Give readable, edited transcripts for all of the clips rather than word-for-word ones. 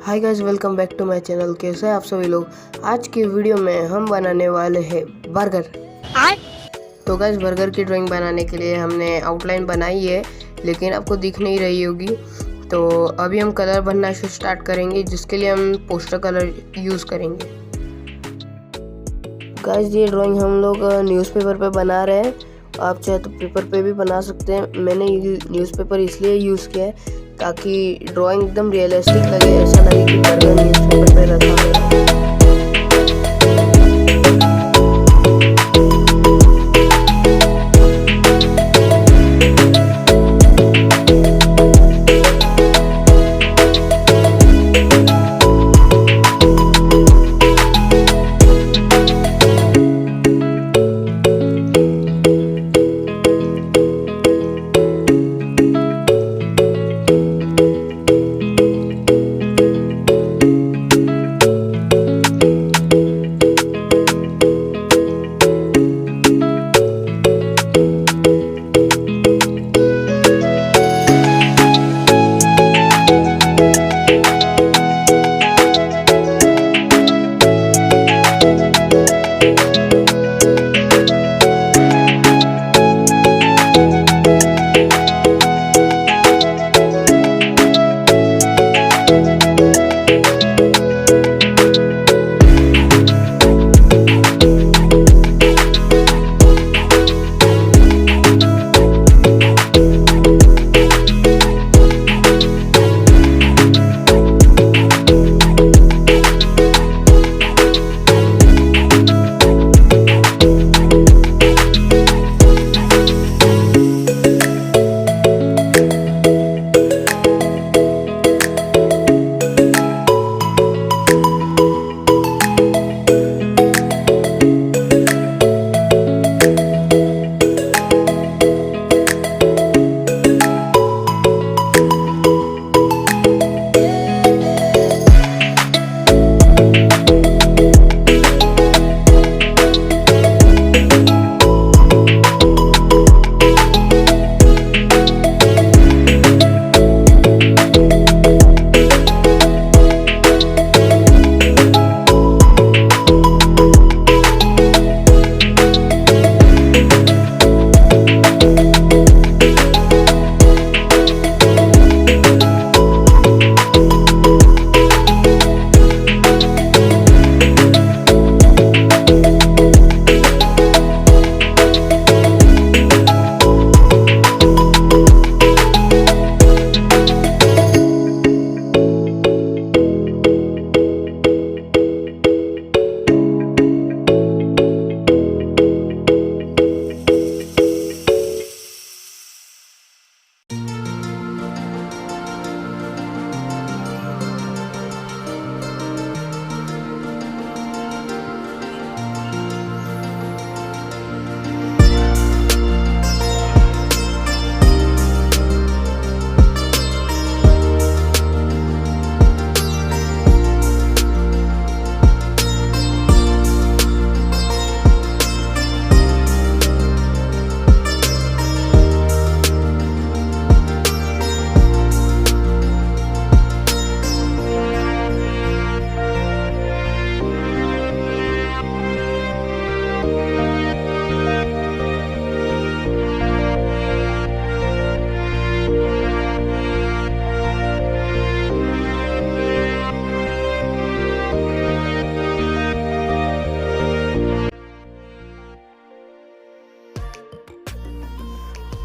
Hi guys, welcome back to my channel. कैसे हैं आप सभी लोग। आज की वीडियो में हम बनाने वाले हैं बर्गर। तो गाइस, बर्गर की ड्राइंग बनाने के लिए हमने आउटलाइन बनाई है, लेकिन आपको दिख नहीं रही होगी। तो अभी हम कलर भरना स्टार्ट करेंगे, जिसके लिए हम पोस्टर कलर यूज़ करेंगे। गाइस, ये ड्राइंग हम लोग न्यूज़पेपर पे बना रहे हैं। आप चाहे तो पेपर पे भी बना सकते हैं। मैंने न्यूज़पेपर इसलिए यूज़ किया है ताकि ड्राइंग एकदम रियलिस्टिक लगे, ऐसा लगे कि बर्गर न्यूज़पेपर पे रखा है।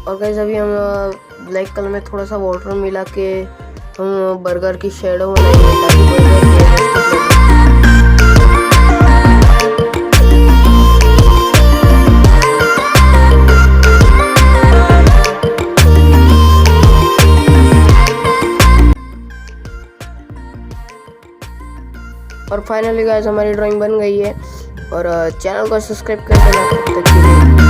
और गाइस, अभी हम ब्लैक कलर में थोड़ा सा वाटर मिला के हम बर्गर की शेडो बनाएंगे ताकि बर्गर रियलिस्टिक लगे। और फाइनली गाइस, हमारी ड्राइंग बन गई है। और चैनल को सब्सक्राइब कर देना। तब तक के लिए